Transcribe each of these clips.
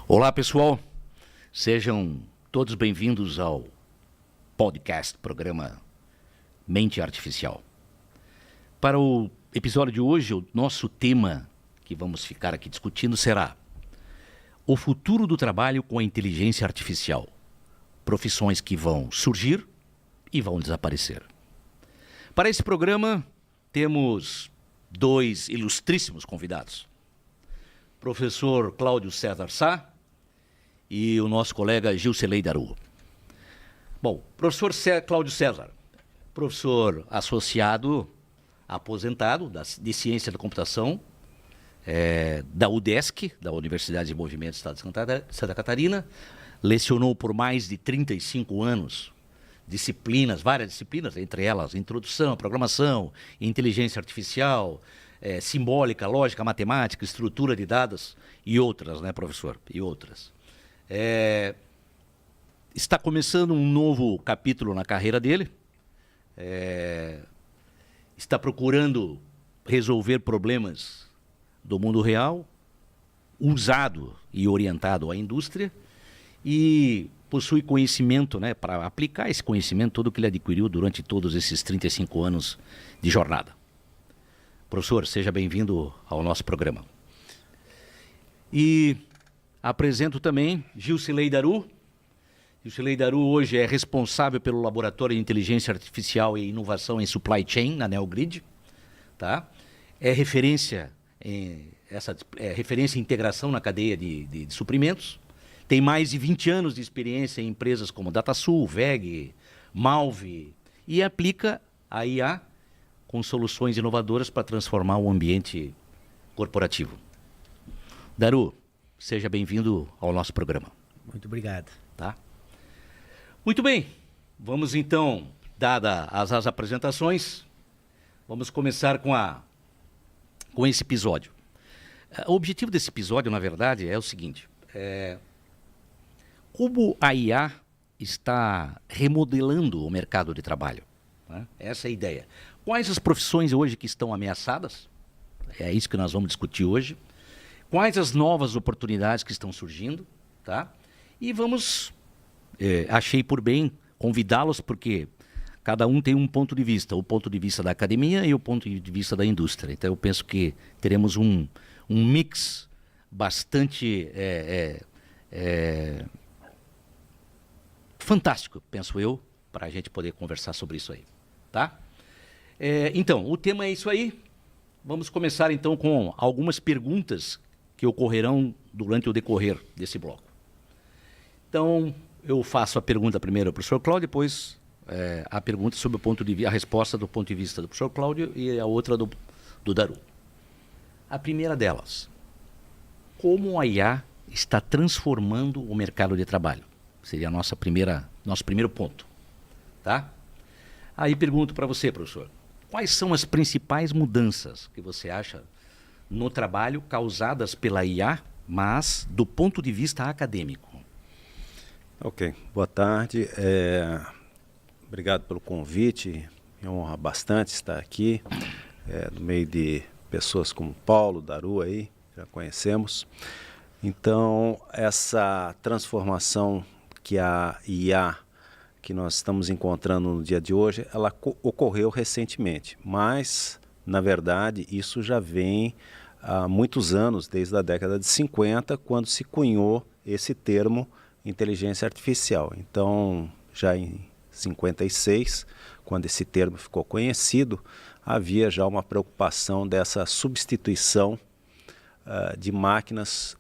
Olá, pessoal. Sejam todos bem-vindos ao podcast, programa Mente Artificial. Para o episódio de hoje, o nosso tema que vamos ficar aqui discutindo será o futuro do trabalho com a inteligência artificial. Profissões que vão surgir e vão desaparecer. Para esse programa, temos dois ilustríssimos convidados. Professor Cláudio César Sá e o nosso colega Gilcelei Daru. Bom, professor Cláudio César, professor associado, aposentado de Ciência da Computação, da UDESC, da Universidade de Desenvolvimento do Estado de Santa Catarina, lecionou por mais de 35 anos disciplinas, várias disciplinas, entre elas introdução, programação, inteligência artificial, simbólica, lógica, matemática, estrutura de dados e outras, né, professor? E outras. Está começando um novo capítulo na carreira dele, está procurando resolver problemas do mundo real, usado e orientado à indústria, e possui conhecimento, né, para aplicar esse conhecimento todo que ele adquiriu durante todos esses 35 anos de jornada. Professor, seja bem-vindo ao nosso programa. E apresento também Gilcelei Daru. Gilcelei Daru hoje é responsável pelo Laboratório de Inteligência Artificial e Inovação em Supply Chain, na Neogrid. Tá? É referência em integração na cadeia de suprimentos. Tem mais de 20 anos de experiência em empresas como DataSul, VEG, Malve, e aplica a IA com soluções inovadoras para transformar o ambiente corporativo. Daru, seja bem-vindo ao nosso programa. Muito obrigado. Tá? Muito bem, vamos então, dadas as apresentações, vamos começar com esse episódio. O objetivo desse episódio, na verdade, é o seguinte: como a IA está remodelando o mercado de trabalho, né? Essa é a ideia. Quais as profissões hoje que estão ameaçadas? É isso que nós vamos discutir hoje. Quais as novas oportunidades que estão surgindo? Tá? E vamos, achei por bem convidá-los, porque cada um tem um ponto de vista. O ponto de vista da academia e o ponto de vista da indústria. Então eu penso que teremos um mix bastante fantástico, penso eu, para a gente poder conversar sobre isso aí. Tá? Então, o tema é isso aí. Vamos começar então com algumas perguntas que ocorrerão durante o decorrer desse bloco. Então, eu faço a pergunta primeiro ao professor Cláudio, depois a pergunta sobre a resposta do ponto de vista do professor Cláudio e a outra do Daru. A primeira delas: como a IA está transformando o mercado de trabalho? Seria nosso primeiro ponto. Tá? Aí pergunto para você, professor, quais são as principais mudanças que você acha no trabalho causadas pela IA, mas do ponto de vista acadêmico? Ok, boa tarde. Obrigado pelo convite. Me honra bastante estar aqui, no meio de pessoas como Paulo, Daru aí, já conhecemos. Então, essa transformação que a IA que nós estamos encontrando no dia de hoje, ela ocorreu recentemente, mas, na verdade, isso já vem há muitos anos, desde a década de 50, quando se cunhou esse termo inteligência artificial. Então, já em 56, quando esse termo ficou conhecido, havia já uma preocupação dessa substituição de máquinas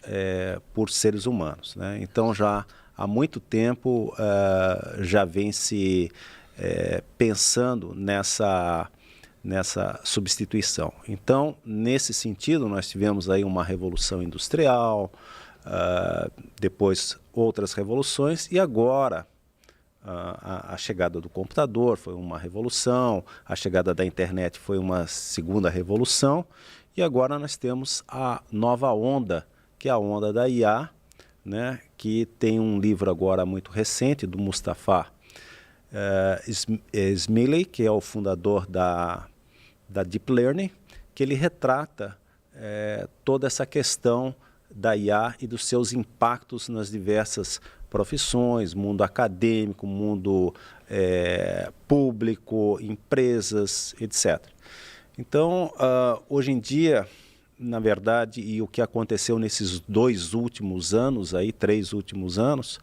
por seres humanos, né? Então, já há muito tempo já vem se pensando nessa substituição. Então, nesse sentido, nós tivemos aí uma revolução industrial, depois outras revoluções, e agora a chegada do computador foi uma revolução, a chegada da internet foi uma segunda revolução, e agora nós temos a nova onda, que é a onda da IA, né, que tem um livro agora muito recente do Mustafa Smiley, que é o fundador da Deep Learning, que ele retrata toda essa questão da IA e dos seus impactos nas diversas profissões, mundo acadêmico, mundo público, empresas, etc. Então, hoje em dia, na verdade, e o que aconteceu nesses 3 últimos anos,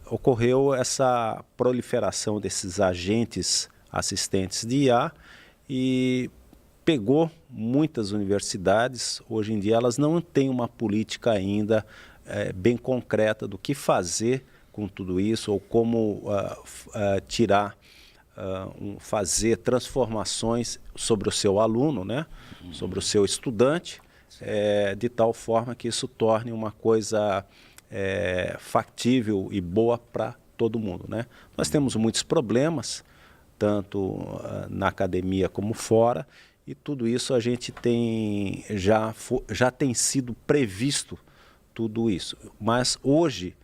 ocorreu essa proliferação desses agentes assistentes de IA e pegou muitas universidades. Hoje em dia elas não têm uma política ainda bem concreta do que fazer com tudo isso ou como fazer transformações sobre o seu aluno, né? Sobre o seu estudante, de tal forma que isso torne uma coisa factível e boa para todo mundo, né? Nós temos muitos problemas, tanto na academia como fora, e tudo isso a gente tem já tem sido previsto tudo isso. Mas hoje,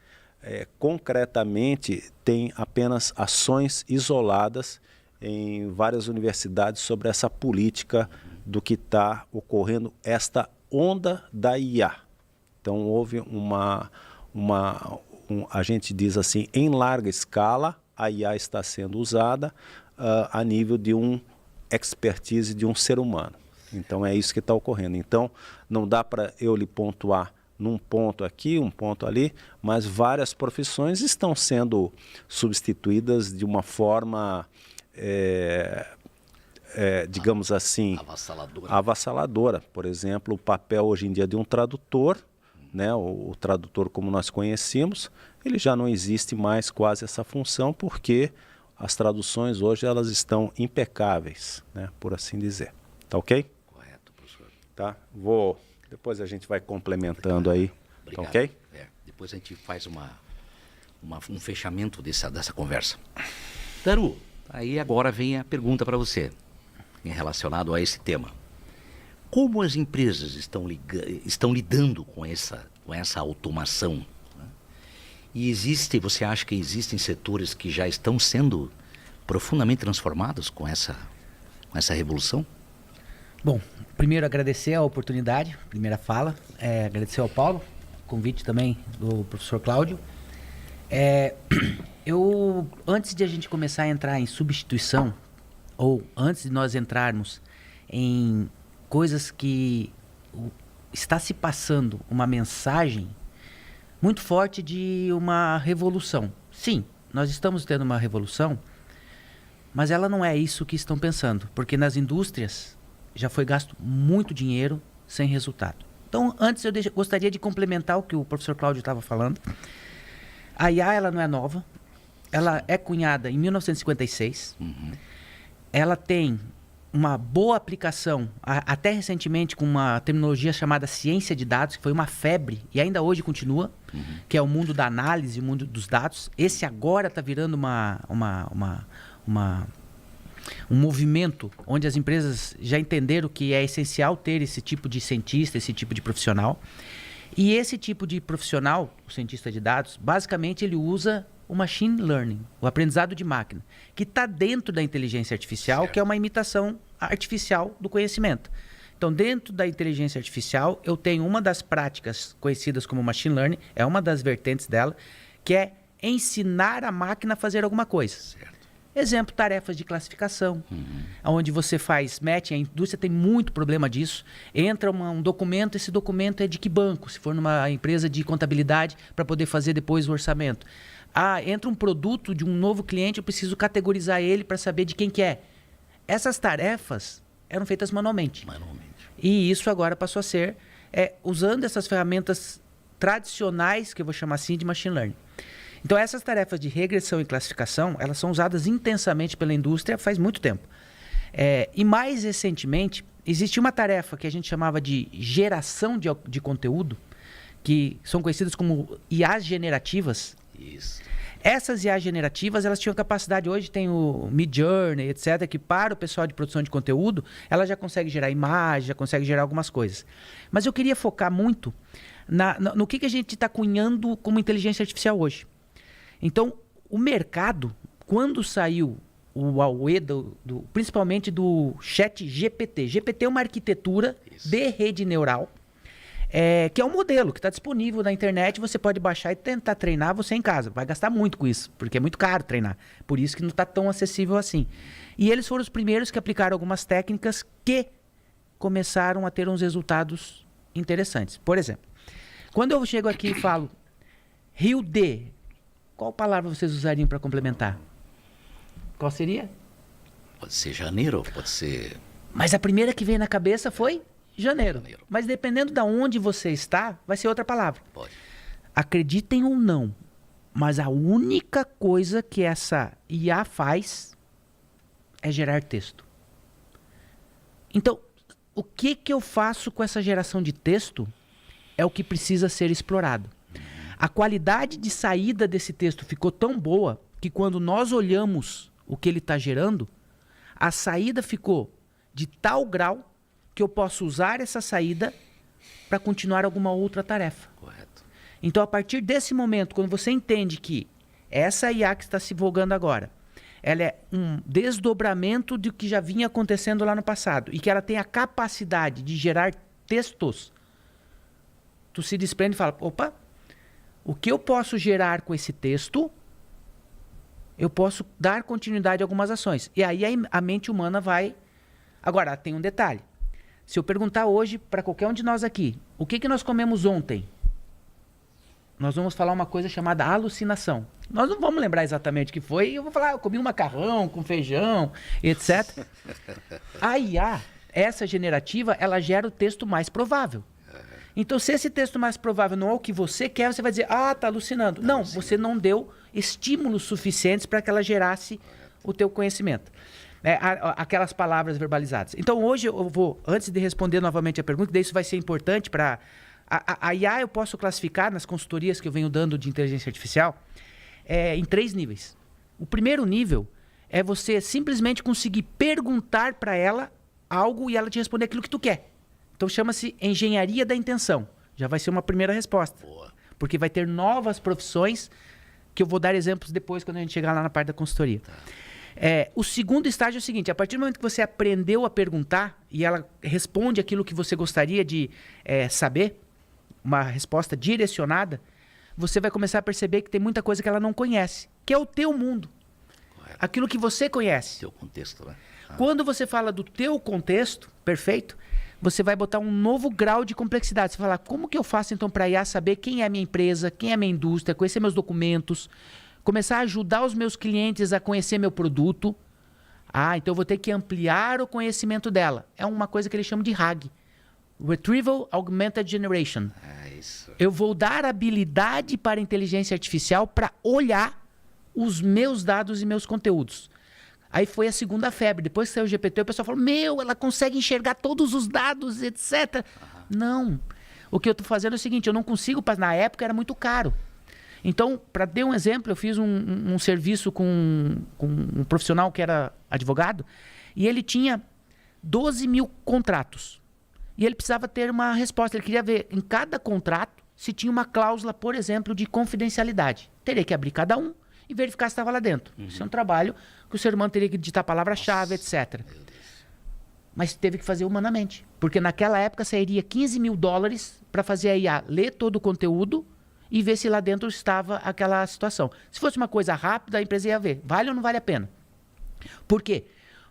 concretamente, tem apenas ações isoladas em várias universidades sobre essa política do que está ocorrendo, esta onda da IA. Então houve a gente diz assim, em larga escala, a IA está sendo usada a nível de expertise de um ser humano. Então é isso que está ocorrendo. Então não dá para eu lhe pontuar num ponto aqui, um ponto ali, mas várias profissões estão sendo substituídas de uma forma, digamos assim, avassaladora. Por exemplo, o papel hoje em dia de um tradutor, né, o tradutor como nós conhecemos, ele já não existe mais quase essa função, porque as traduções hoje elas estão impecáveis, né, por assim dizer. Tá ok? Correto, professor. Tá? Depois a gente vai complementando aí. Tá ok? Depois a gente faz um fechamento dessa conversa. Daru, aí agora vem a pergunta para você, relacionado a esse tema. Como as empresas estão lidando com essa automação? E você acha que existem setores que já estão sendo profundamente transformados com essa revolução? Bom, primeiro agradecer a oportunidade, primeira fala, agradecer ao Paulo, convite também do professor Cláudio. Antes de a gente começar a entrar em substituição, ou antes de nós entrarmos em coisas que está se passando uma mensagem muito forte de uma revolução. Sim, nós estamos tendo uma revolução, mas ela não é isso que estão pensando, porque nas indústrias já foi gasto muito dinheiro sem resultado. Então, antes eu gostaria de complementar o que o professor Cláudio estava falando. A IA ela não é nova, ela é cunhada em 1956, ela tem uma boa aplicação, até recentemente com uma terminologia chamada ciência de dados, que foi uma febre e ainda hoje continua, que é o mundo da análise, o mundo dos dados. Esse agora está virando um movimento onde as empresas já entenderam que é essencial ter esse tipo de cientista, esse tipo de profissional. E esse tipo de profissional, o cientista de dados, basicamente ele usa o machine learning, o aprendizado de máquina, que está dentro da inteligência artificial, certo, que é uma imitação artificial do conhecimento. Então, dentro da inteligência artificial, eu tenho uma das práticas conhecidas como machine learning, é uma das vertentes dela, que é ensinar a máquina a fazer alguma coisa. Certo. Exemplo, tarefas de classificação, onde você faz matching, a indústria tem muito problema disso. Entra um documento, esse documento é de que banco? Se for numa empresa de contabilidade, para poder fazer depois o orçamento. Entra um produto de um novo cliente, eu preciso categorizar ele para saber de quem que é. Essas tarefas eram feitas manualmente. E isso agora passou a ser usando essas ferramentas tradicionais, que eu vou chamar assim, de machine learning. Então, essas tarefas de regressão e classificação, elas são usadas intensamente pela indústria faz muito tempo. E mais recentemente, existe uma tarefa que a gente chamava de geração de conteúdo, que são conhecidas como IAs generativas. Isso. Essas IAs generativas, elas tinham capacidade, hoje tem o Midjourney, etc., que para o pessoal de produção de conteúdo, ela já consegue gerar imagem, já consegue gerar algumas coisas. Mas eu queria focar muito no que a gente está cunhando como inteligência artificial hoje. Então, o mercado, quando saiu o AUE, principalmente do Chat GPT. GPT é uma arquitetura de rede neural, que é um modelo que está disponível na internet, você pode baixar e tentar treinar você em casa. Vai gastar muito com isso, porque é muito caro treinar. Por isso que não está tão acessível assim. E eles foram os primeiros que aplicaram algumas técnicas que começaram a ter uns resultados interessantes. Por exemplo, quando eu chego aqui e falo Rio de, qual palavra vocês usariam para complementar? Qual seria? Pode ser janeiro, pode ser... Mas a primeira que veio na cabeça foi janeiro. Mas dependendo de onde você está, vai ser outra palavra. Pode. Acreditem ou não, mas a única coisa que essa IA faz é gerar texto. Então, o que eu faço com essa geração de texto é o que precisa ser explorado. A qualidade de saída desse texto ficou tão boa que quando nós olhamos o que ele está gerando, a saída ficou de tal grau que eu posso usar essa saída para continuar alguma outra tarefa. Correto. Então, a partir desse momento, quando você entende que essa IA que está se divulgando agora, ela é um desdobramento do que já vinha acontecendo lá no passado e que ela tem a capacidade de gerar textos, tu se desprende e fala, opa, o que eu posso gerar com esse texto, eu posso dar continuidade a algumas ações. E aí a mente humana vai... Agora, tem um detalhe. Se eu perguntar hoje para qualquer um de nós aqui, o que nós comemos ontem? Nós vamos falar uma coisa chamada alucinação. Nós não vamos lembrar exatamente o que foi. Eu vou falar, eu comi um macarrão com feijão, etc. A IA, essa generativa, ela gera o texto mais provável. Então, se esse texto mais provável não é o que você quer, você vai dizer, tá alucinando. Não, você não deu estímulos suficientes para que ela gerasse o teu conhecimento. Aquelas palavras verbalizadas. Então, hoje eu vou, antes de responder novamente a pergunta, daí isso vai ser importante para... A IA eu posso classificar nas consultorias que eu venho dando de inteligência artificial em 3 níveis. O primeiro nível é você simplesmente conseguir perguntar para ela algo e ela te responder aquilo que tu quer. Então chama-se engenharia da intenção. Já vai ser uma primeira resposta. Boa. Porque vai ter novas profissões que eu vou dar exemplos depois quando a gente chegar lá na parte da consultoria. Tá. O segundo estágio é o seguinte, a partir do momento que você aprendeu a perguntar e ela responde aquilo que você gostaria de saber, uma resposta direcionada, você vai começar a perceber que tem muita coisa que ela não conhece, que é o teu mundo. Correto. Aquilo que você conhece. Teu contexto, né? Quando você fala do teu contexto, perfeito, você vai botar um novo grau de complexidade. Você vai falar, como que eu faço então para a IA saber quem é a minha empresa, quem é a minha indústria, conhecer meus documentos, começar a ajudar os meus clientes a conhecer meu produto. Então eu vou ter que ampliar o conhecimento dela. É uma coisa que eles chamam de RAG. Retrieval Augmented Generation. Isso. Eu vou dar habilidade para a inteligência artificial para olhar os meus dados e meus conteúdos. Aí foi a segunda febre. Depois que saiu o GPT, o pessoal falou, ela consegue enxergar todos os dados, etc. Não. O que eu estou fazendo é o seguinte, eu não consigo, na época era muito caro. Então, para dar um exemplo, eu fiz um serviço com um profissional que era advogado e ele tinha 12 mil contratos. E ele precisava ter uma resposta. Ele queria ver em cada contrato se tinha uma cláusula, por exemplo, de confidencialidade. Teria que abrir cada um e verificar se estava lá dentro. Isso é um trabalho que o ser humano teria que digitar a palavra-chave, etc. Mas teve que fazer humanamente. Porque naquela época sairia $15 mil para fazer a IA ler todo o conteúdo e ver se lá dentro estava aquela situação. Se fosse uma coisa rápida, a empresa ia ver. Vale ou não vale a pena? Por quê?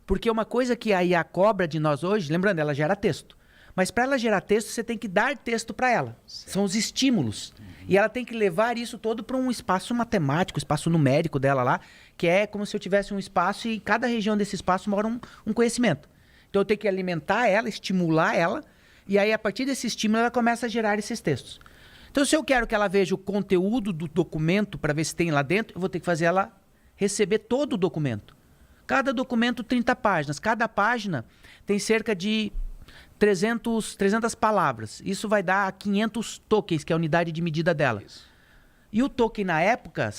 Porque uma coisa que a IA cobra de nós hoje, lembrando, ela gera texto. Mas para ela gerar texto, você tem que dar texto para ela. Certo. São os estímulos. E ela tem que levar isso todo para um espaço matemático, espaço numérico dela lá, que é como se eu tivesse um espaço e em cada região desse espaço mora um conhecimento. Então eu tenho que alimentar ela, estimular ela, e aí a partir desse estímulo ela começa a gerar esses textos. Então se eu quero que ela veja o conteúdo do documento para ver se tem lá dentro, eu vou ter que fazer ela receber todo o documento. Cada documento 30 páginas. Cada página tem cerca de 300 palavras. Isso vai dar 500 tokens, que é a unidade de medida dela. Isso. E o token, na época,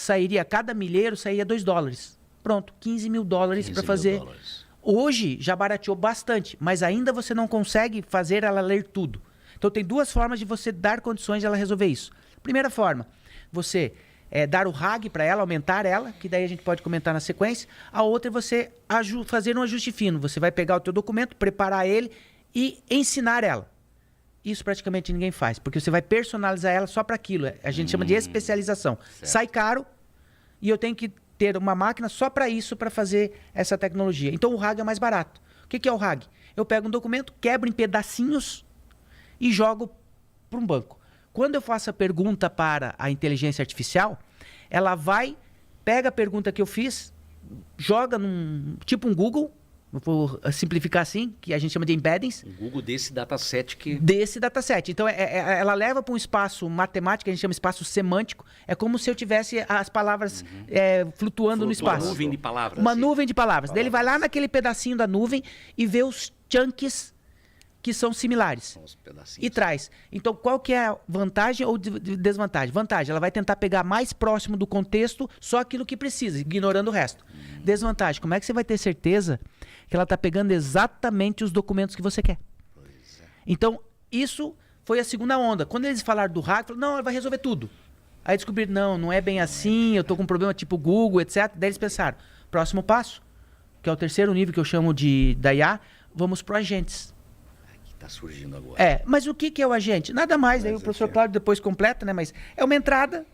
cada milheiro saía $2. Pronto, $15 mil para fazer. Hoje, já barateou bastante, mas ainda você não consegue fazer ela ler tudo. Então, tem 2 formas de você dar condições de ela resolver isso. Primeira forma, você dar o RAG para ela, aumentar ela, que daí a gente pode comentar na sequência. A outra é você fazer um ajuste fino. Você vai pegar o teu documento, preparar ele e ensinar ela. isso praticamente ninguém faz, porque você vai personalizar ela só para aquilo. A gente chama de especialização. Certo. Sai caro e eu tenho que ter uma máquina só para isso, para fazer essa tecnologia. Então o RAG é mais barato. O que é o RAG? Eu pego um documento, quebro em pedacinhos e jogo para um banco. Quando eu faço a pergunta para a inteligência artificial, ela vai, pega a pergunta que eu fiz, joga tipo um Google, vou simplificar assim, que a gente chama de embeddings. O Google desse dataset que... Desse dataset. Então, ela leva para um espaço matemático, que a gente chama espaço semântico. É como se eu tivesse as palavras flutuando no espaço. Uma nuvem de palavras. Uma nuvem de palavras. Daí ele vai lá naquele pedacinho da nuvem e vê os chunks que são similares. São os pedacinhos. E traz. Então, qual que é a vantagem ou desvantagem? Vantagem, ela vai tentar pegar mais próximo do contexto só aquilo que precisa, ignorando o resto. Desvantagem, como é que você vai ter certeza que ela está pegando exatamente os documentos que você quer? Pois é. Então, isso foi a segunda onda. Quando eles falaram do RAG, falaram, não, ela vai resolver tudo. Aí descobriram, não é bem assim, eu estou com um problema tipo Google, etc. Daí eles pensaram, próximo passo, que é o terceiro nível que eu chamo da IA, vamos para agentes. Está surgindo agora. Mas o que é o agente? Nada mais, aí o professor Cláudio depois completa, né? Mas é uma entrada,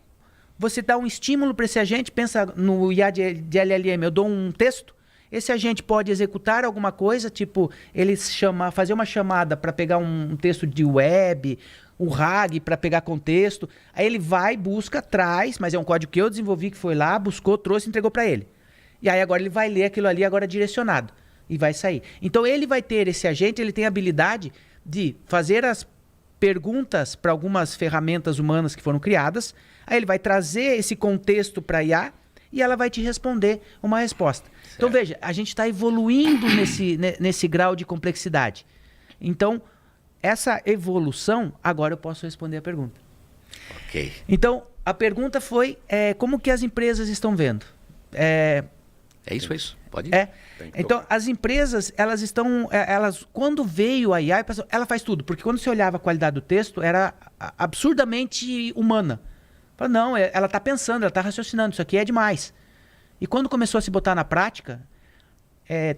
você dá um estímulo para esse agente, pensa no IA de LLM, eu dou um texto, esse agente pode executar alguma coisa, tipo, fazer uma chamada para pegar um texto de web, o RAG para pegar contexto, aí ele vai, busca, traz, mas é um código que eu desenvolvi, que foi lá, buscou, trouxe, entregou para ele. E aí agora ele vai ler aquilo ali agora direcionado. E vai sair. Então ele vai ter, esse agente, ele tem a habilidade de fazer as perguntas para algumas ferramentas humanas que foram criadas, aí ele vai trazer esse contexto para a IA e ela vai te responder uma resposta. Certo. Então veja, a gente está evoluindo nesse grau de complexidade. Então, essa evolução, agora eu posso responder a pergunta. Ok. Então, a pergunta foi, como que as empresas estão vendo? É isso. Pode ir. Então, as empresas, elas estão... quando veio a IA, ela faz tudo. Porque quando você olhava a qualidade do texto, era absurdamente humana. Fala, não, ela está pensando, ela está raciocinando, isso aqui é demais. E quando começou a se botar na prática,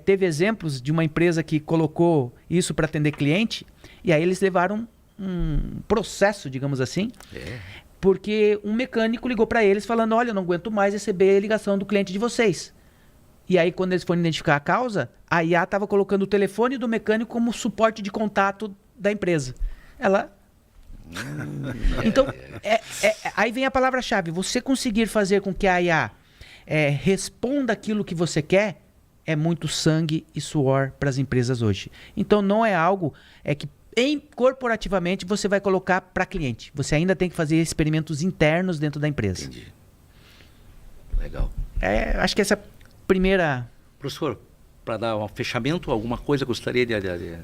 teve exemplos de uma empresa que colocou isso para atender cliente, e aí eles levaram um processo, digamos assim, porque um mecânico ligou para eles falando, olha, eu não aguento mais receber a ligação do cliente de vocês. E aí, quando eles foram identificar a causa, a IA estava colocando o telefone do mecânico como suporte de contato da empresa. Então, aí vem a palavra-chave. Você conseguir fazer com que a IA responda aquilo que você quer é muito sangue e suor para as empresas hoje. Então, não é algo que corporativamente você vai colocar para cliente. Você ainda tem que fazer experimentos internos dentro da empresa. Entendi. Legal. Acho que essa primeira... Professor, para dar um fechamento, alguma coisa gostaria de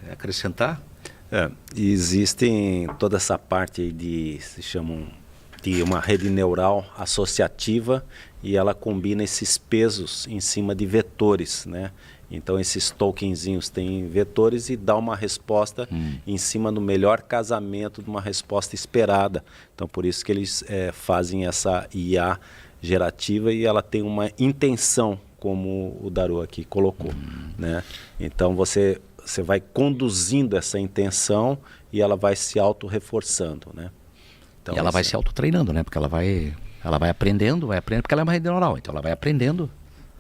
acrescentar? Existem toda essa parte aí se chamam de uma rede neural associativa, e ela combina esses pesos em cima de vetores, né? Então esses tokenzinhos têm vetores e dá uma resposta em cima do melhor casamento de uma resposta esperada. Então por isso que eles fazem essa IA gerativa, e ela tem uma intenção, como o Daru aqui colocou, né? Então você vai conduzindo essa intenção e ela vai se auto-reforçando, né? Então, e ela vai se auto-treinando, né? Porque ela vai aprendendo, porque ela é uma rede neural, então ela vai aprendendo.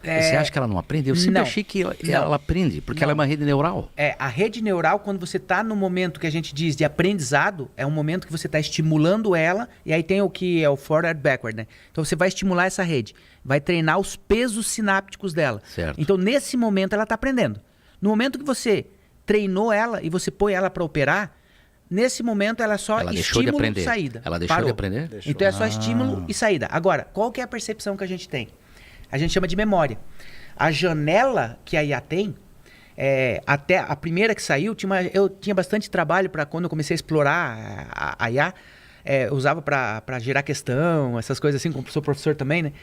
Você acha que ela não aprende? Eu sempre achei que ela aprende, porque ela é uma rede neural. A rede neural, quando você está no momento que a gente diz de aprendizado, é um momento que você está estimulando ela, e aí tem o que é o forward backward, né? Então você vai estimular essa rede, vai treinar os pesos sinápticos dela. Certo. Então nesse momento ela está aprendendo. No momento que você treinou ela e você põe ela para operar, nesse momento ela só estímulo e saída. Ela deixou de aprender? Então é só estímulo e saída. Agora, qual que é a percepção que a gente tem? A gente chama de memória. A janela que a IA tem, até a primeira que saiu, eu tinha bastante trabalho para quando eu comecei a explorar a IA, eu usava para gerar questão, essas coisas assim, como sou professor também, né?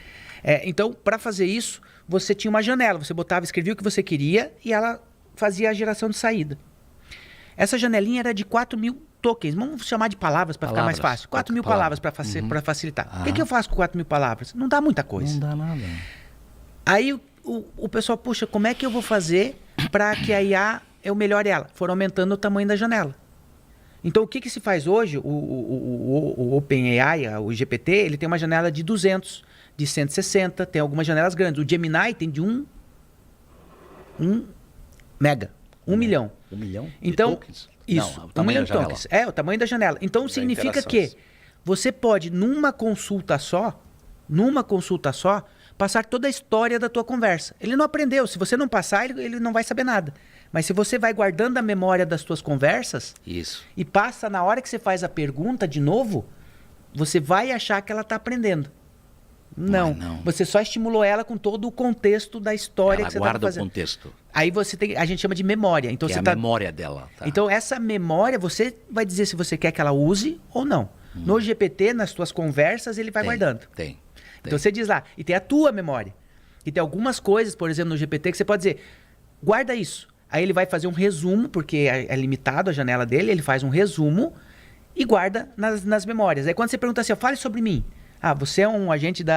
Então, para fazer isso, você tinha uma janela, você escrevia o que você queria e ela fazia a geração de saída. Essa janelinha era de 4.000 tokens, vamos chamar de palavras para ficar mais fácil. 4.000 palavras para facilitar. O que eu faço com 4.000 palavras? Não dá muita coisa. Não dá nada. Aí o pessoal, puxa, como é que eu vou fazer para que a IA eu melhore ela? Foram aumentando o tamanho da janela. Então, o que se faz hoje? O OpenAI, o GPT, ele tem uma janela de 200, de 160, tem algumas janelas grandes. O Gemini tem de 1 mega, 1 milhão. 1 milhão então, de tokens? Isso, Não, o 1 tamanho milhão da de janela. tokens. É, o tamanho da janela. Então, significa que interações. você pode, numa consulta só, passar toda a história da tua conversa. Ele não aprendeu. Se você não passar, ele não vai saber nada. Mas se você vai guardando a memória das tuas conversas Isso. e passa na hora que você faz a pergunta de novo, você vai achar que ela está aprendendo. Não. Mas não. Você só estimulou ela com todo o contexto da história Ela que você está guarda o fazendo. contexto. Aí você tem, a gente chama de memória. Então Que é você a tá, memória dela. Tá? então essa memória você vai dizer se você quer que ela use ou não. No GPT, nas tuas conversas, ele vai guardando. Tem. Então você diz lá, e tem a tua memória. E tem algumas coisas, por exemplo, no GPT, que você pode dizer, guarda isso. Aí ele vai fazer um resumo, porque é limitado a janela dele, ele faz um resumo e guarda nas memórias. Aí quando você pergunta assim, ó, fale sobre mim. Ah, você é um agente do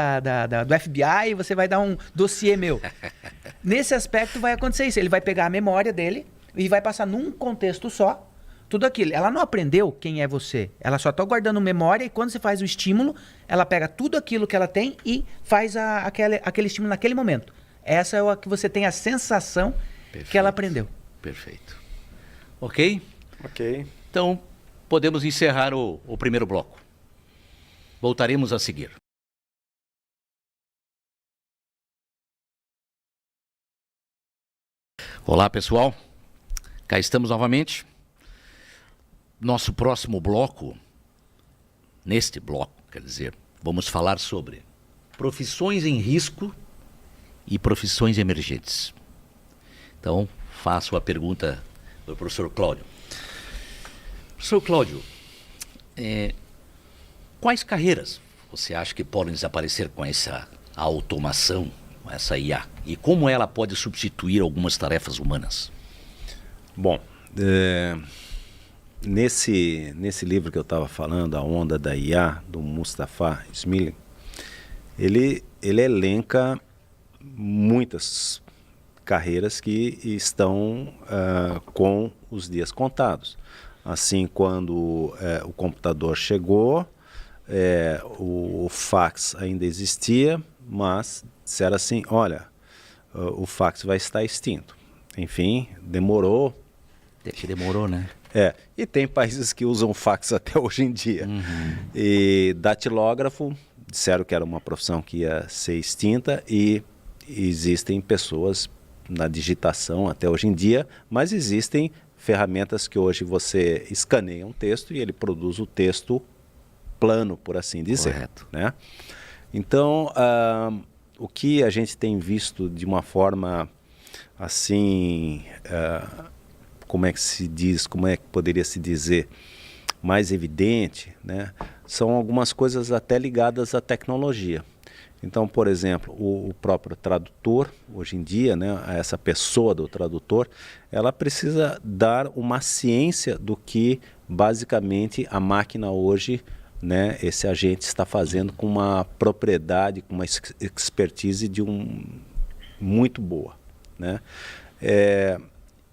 FBI e você vai dar um dossiê meu. Nesse aspecto vai acontecer isso. Ele vai pegar a memória dele e vai passar num contexto só tudo aquilo. Ela não aprendeu quem é você. Ela só está guardando memória e quando você faz o estímulo, ela pega tudo aquilo que ela tem e faz aquele estímulo naquele momento. Essa é a que você tem a sensação que ela aprendeu. Perfeito. Ok? Ok. Então, podemos encerrar o primeiro bloco. Voltaremos a seguir. Olá, pessoal. Cá estamos novamente. Nosso próximo bloco, neste bloco, quer dizer, vamos falar sobre profissões em risco e profissões emergentes. Então, faço a pergunta do professor Cláudio. Professor Cláudio, quais carreiras você acha que podem desaparecer com essa automação, com essa IA? E como ela pode substituir algumas tarefas humanas? Bom, nesse livro que eu estava falando, A Onda da IA, do Mustafa Smiling, ele elenca muitas carreiras que estão com os dias contados. Assim, quando o computador chegou, o fax ainda existia, mas disseram assim, olha, o fax vai estar extinto. Enfim, demorou. Demorou, né? E tem países que usam fax até hoje em dia. E datilógrafo, disseram que era uma profissão que ia ser extinta e existem pessoas na digitação até hoje em dia, mas existem ferramentas que hoje você escaneia um texto e ele produz o texto plano, por assim dizer. Correto. Né? Então, o que a gente tem visto de uma forma assim, como é que se diz, como é que poderia se dizer, mais evidente, né? São algumas coisas até ligadas à tecnologia. Então, por exemplo, o próprio tradutor, hoje em dia, né, essa pessoa do tradutor, ela precisa dar uma ciência do que basicamente a máquina hoje, né, esse agente está fazendo com uma propriedade, com uma expertise muito boa. Né?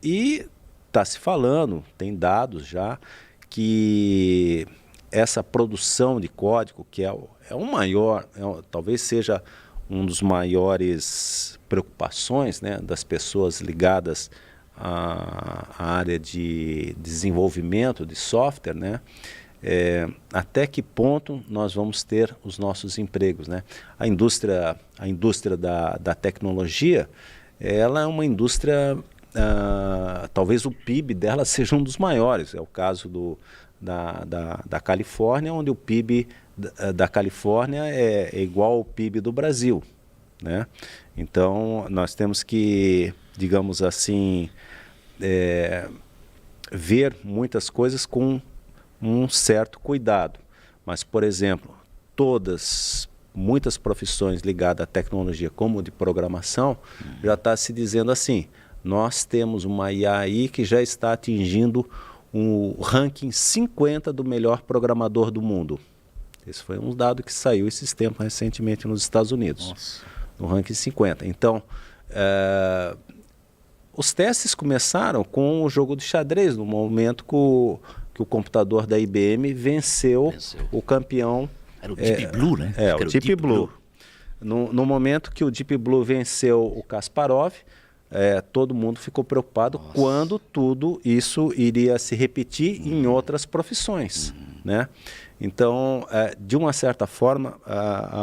E está se falando, tem dados já, que essa produção de código, que talvez seja um dos maiores preocupações, né, das pessoas ligadas à área de desenvolvimento de software, né, até que ponto nós vamos ter os nossos empregos, né? A indústria da tecnologia, ela é uma indústria, talvez o PIB dela seja um dos maiores. É o caso da Califórnia, onde o PIB da Califórnia é igual ao PIB do Brasil, né? Então, nós temos que, digamos assim, ver muitas coisas com um certo cuidado. Mas, por exemplo, muitas profissões ligadas à tecnologia, como de programação, já está se dizendo assim, nós temos uma IA aí que já está atingindo o ranking 50 do melhor programador do mundo. Esse foi um dado que saiu esses tempos recentemente nos Estados Unidos. Nossa. No ranking 50. Então, os testes começaram com o jogo de xadrez, no momento que o computador da IBM venceu o campeão. Era o Deep Blue, né? O Deep Blue. No momento que o Deep Blue venceu o Kasparov, todo mundo ficou preocupado quando tudo isso iria se repetir em outras profissões, né? Então, de uma certa forma,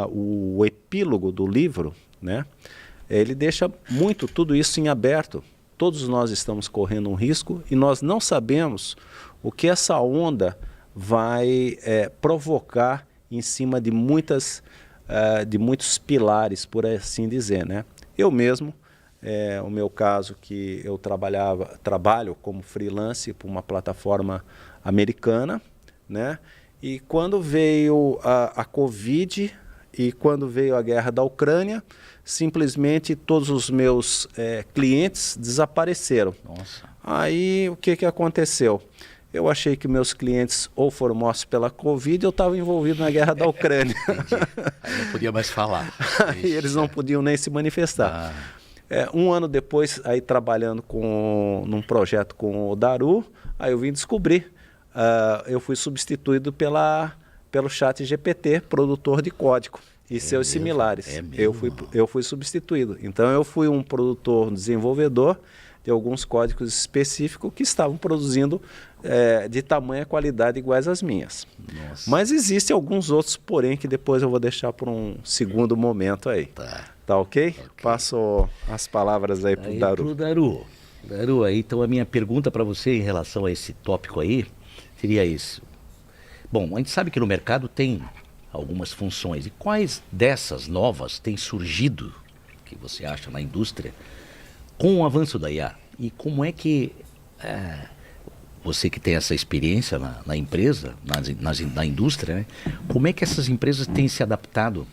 o epílogo do livro, né, ele deixa muito tudo isso em aberto. Todos nós estamos correndo um risco e nós não sabemos o que essa onda vai provocar em cima de muitos pilares, por assim dizer, né? Eu mesmo, o meu caso, que eu trabalho como freelance para uma plataforma americana, né? E quando veio a Covid e quando veio a guerra da Ucrânia, simplesmente todos os meus clientes desapareceram. Nossa. Aí o que aconteceu? Eu achei que meus clientes ou foram mortos pela Covid ou eu estava envolvido na guerra da Ucrânia. Aí não podia mais falar. Aí eles não podiam nem se manifestar. Um ano depois, aí trabalhando num projeto com o Daru, aí eu vim descobrir. Eu fui substituído pelo ChatGPT, produtor de código e seus similares. Eu fui substituído. Então eu fui um produtor, um desenvolvedor de alguns códigos específicos que estavam produzindo de tamanha qualidade iguais às minhas. Nossa. Mas existem alguns outros, porém, que depois eu vou deixar por um segundo momento aí. Tá ok? Passo as palavras aí para o Daru. Daru, aí, então a minha pergunta para você em relação a esse tópico aí seria isso. Bom, a gente sabe que no mercado tem algumas funções. E quais dessas novas têm surgido, que você acha, na indústria, com o avanço da IA? E como é que você que tem essa experiência na empresa, na indústria, né? Como é que essas empresas têm se adaptado,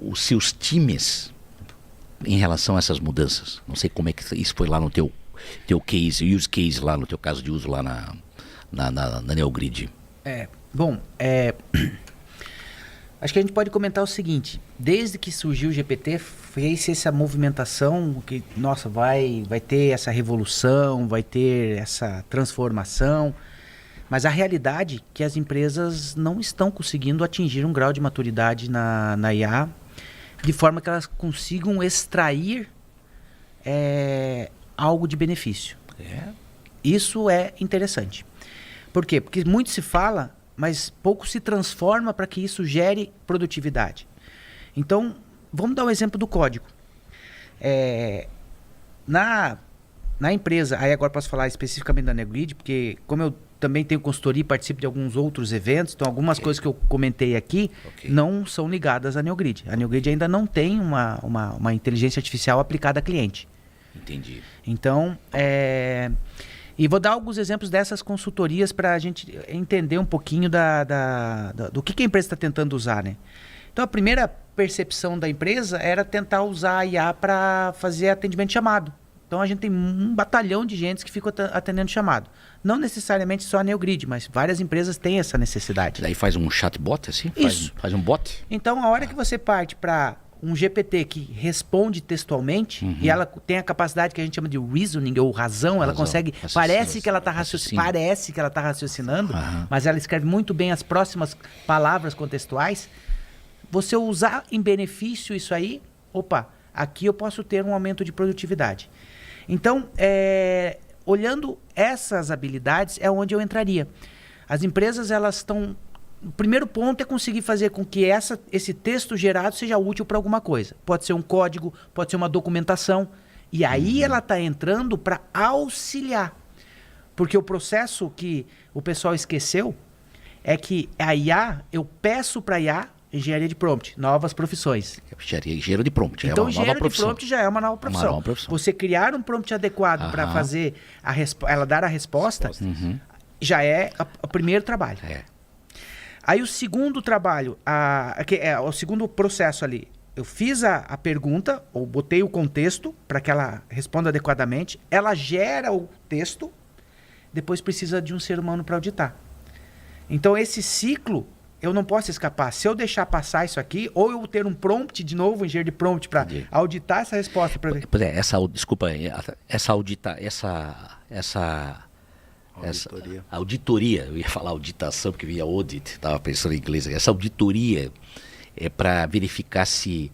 os seus times, em relação a essas mudanças? Não sei como é que isso foi lá no teu use case, lá no teu caso de uso lá na Neogrid. Acho que a gente pode comentar o seguinte: desde que surgiu o GPT, fez essa movimentação que, nossa, vai ter essa revolução, vai ter essa transformação, mas a realidade é que as empresas não estão conseguindo atingir um grau de maturidade na IA, de forma que elas consigam extrair algo de benefício. Isso é interessante. Por quê? Porque muito se fala, mas pouco se transforma para que isso gere produtividade. Então, vamos dar o exemplo do código. Na empresa, aí agora posso falar especificamente da Neogrid, porque como eu também tenho consultoria e participo de alguns outros eventos, então algumas coisas que eu comentei aqui não são ligadas à Neogrid. A Neogrid ainda não tem uma inteligência artificial aplicada a cliente. Entendi. Então, e vou dar alguns exemplos dessas consultorias para a gente entender um pouquinho do que a empresa está tentando usar, né? Então, a primeira percepção da empresa era tentar usar a IA para fazer atendimento de chamado. Então, a gente tem um batalhão de gente que fica atendendo chamado. Não necessariamente só a Neogrid, mas várias empresas têm essa necessidade. Daí faz um chatbot assim? Isso. Faz um bot? Então, a hora que você parte para um GPT que responde textualmente, e ela tem a capacidade que a gente chama de reasoning, ou razão, ela consegue, parece que ela está raciocinando, mas ela escreve muito bem as próximas palavras contextuais. Você usar em benefício isso aí, aqui eu posso ter um aumento de produtividade. Então, olhando essas habilidades é onde eu entraria. As empresas, elas estão... O primeiro ponto é conseguir fazer com que esse texto gerado seja útil para alguma coisa. Pode ser um código, pode ser uma documentação. E aí ela está entrando para auxiliar. Porque o processo que o pessoal esqueceu é que a IA, eu peço para a IA engenharia de prompt, novas profissões. Engenheiro de prompt. Então, engenheiro de prompt já é uma nova profissão. Você criar um prompt adequado para fazer ela dar a resposta, já é o primeiro trabalho. Aí o segundo trabalho, o segundo processo ali, eu fiz a pergunta, ou botei o contexto para que ela responda adequadamente, ela gera o texto, depois precisa de um ser humano para auditar. Então esse ciclo, eu não posso escapar. Se eu deixar passar isso aqui, ou eu ter um prompt de novo, um engenheiro de prompt, para auditar essa resposta. Desculpa, essa Auditoria. Essa auditoria, eu ia falar auditação porque via audit, estava pensando em inglês. Essa auditoria é para verificar se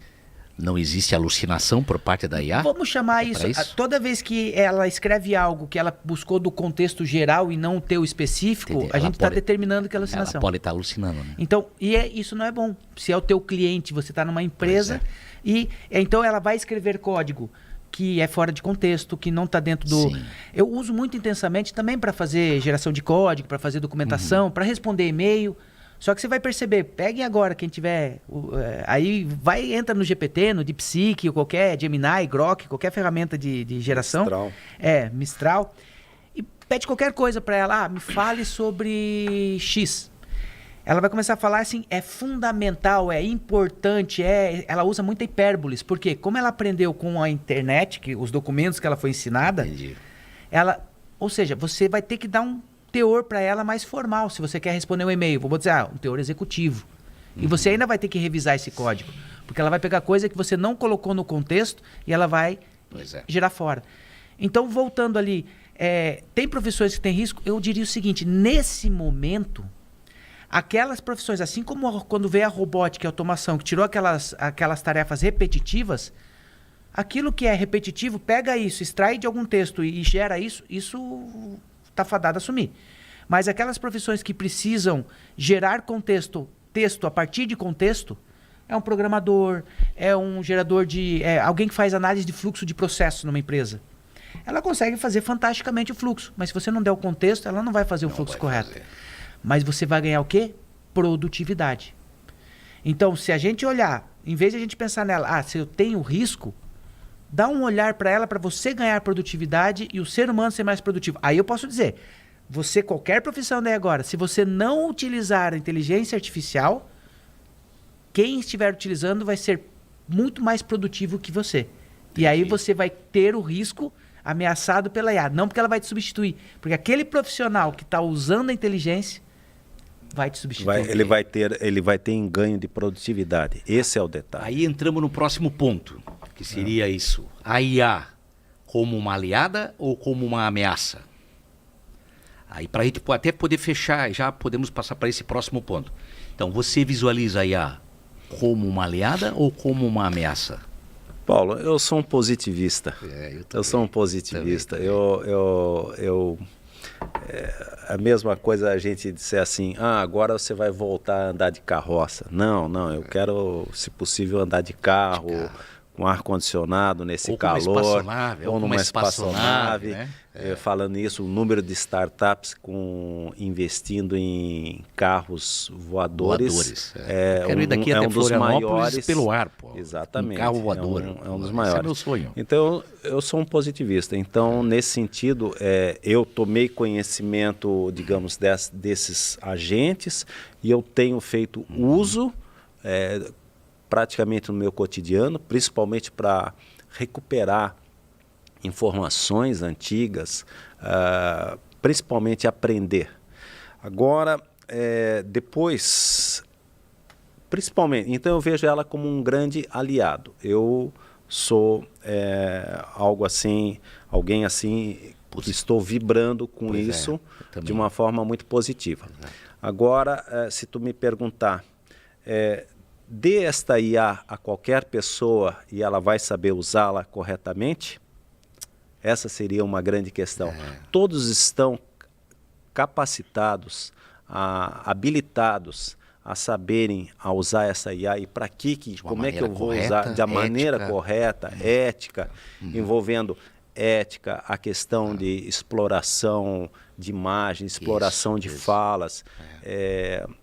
não existe alucinação por parte da IA? Vamos chamar isso. Toda vez que ela escreve algo que ela buscou do contexto geral e não o teu específico, Entendi. a Ela gente está pode- determinando que é alucinação. Ela pode estar alucinando, né? Então, isso não é bom. Se é o teu cliente, você está numa empresa e então ela vai escrever código que é fora de contexto, que não está dentro do... Sim. Eu uso muito intensamente também para fazer geração de código, para fazer documentação, para responder e-mail. Só que você vai perceber, peguem agora quem tiver... aí entra no GPT, no DeepSeek, ou qualquer Gemini, Grok, qualquer ferramenta de geração. Mistral. Mistral. E pede qualquer coisa para ela. Me fale sobre X. Ela vai começar a falar assim, é fundamental, é importante, ela usa muita hipérboles. Porque como ela aprendeu com a internet, os documentos que ela foi ensinada, Entendi. ou seja, você vai ter que dar um teor para ela mais formal, se você quer responder um e-mail. Vou dizer, um teor executivo. E você ainda vai ter que revisar esse código. Porque ela vai pegar coisa que você não colocou no contexto e ela vai gerar fora. Então, voltando ali, tem profissões que têm risco? Eu diria o seguinte, nesse momento... Aquelas profissões, assim como quando veio a robótica e a automação, que tirou aquelas tarefas repetitivas, aquilo que é repetitivo, pega isso, extrai de algum texto e gera isso está fadado a sumir. Mas aquelas profissões que precisam gerar texto a partir de contexto, é um programador, é um gerador alguém que faz análise de fluxo de processo numa empresa. Ela consegue fazer fantasticamente o fluxo, mas se você não der o contexto, ela não vai fazer o fluxo correto. Mas você vai ganhar o quê? Produtividade. Então, se a gente olhar, em vez de a gente pensar nela, se eu tenho risco, dá um olhar para ela para você ganhar produtividade e o ser humano ser mais produtivo. Aí eu posso dizer, qualquer profissão daí agora, se você não utilizar a inteligência artificial, quem estiver utilizando vai ser muito mais produtivo que você. E aí você vai ter o risco ameaçado pela IA. Não porque ela vai te substituir, porque aquele profissional que está usando a inteligência vai te substituir. Ele vai ter em ganho de produtividade. Esse é o detalhe. Aí entramos no próximo ponto, que seria isso. A IA como uma aliada ou como uma ameaça? Aí para a gente até poder fechar, já podemos passar para esse próximo ponto. Então, você visualiza a IA como uma aliada ou como uma ameaça? Paulo, eu sou um positivista. Eu sou um positivista. Também. A mesma coisa a gente disser assim, agora você vai voltar a andar de carroça. Não, eu quero, se possível, andar de carro, com ar-condicionado nesse ou calor. Ou numa espaçonave, né? Falando nisso, o número de startups investindo em carros voadores. Eu quero ir daqui até um dos Florianópolis maiores pelo ar, pô. Exatamente. Um carro voador. É um dos maiores. Esse é meu sonho. Então, eu sou um positivista. Então, nesse sentido, eu tomei conhecimento, digamos, desses agentes e eu tenho feito uso praticamente no meu cotidiano, principalmente para recuperar informações antigas, principalmente aprender. Agora, depois, principalmente, então eu vejo ela como um grande aliado. Eu sou alguém assim, que estou vibrando com isso de uma forma muito positiva. Agora, se tu me perguntar, dê esta IA a qualquer pessoa e ela vai saber usá-la corretamente? Essa seria uma grande questão. Todos estão capacitados, habilitados a saberem a usar essa IA e para como é que eu vou usar de maneira correta, ética, envolvendo ética, a questão de exploração de imagens, exploração de falas,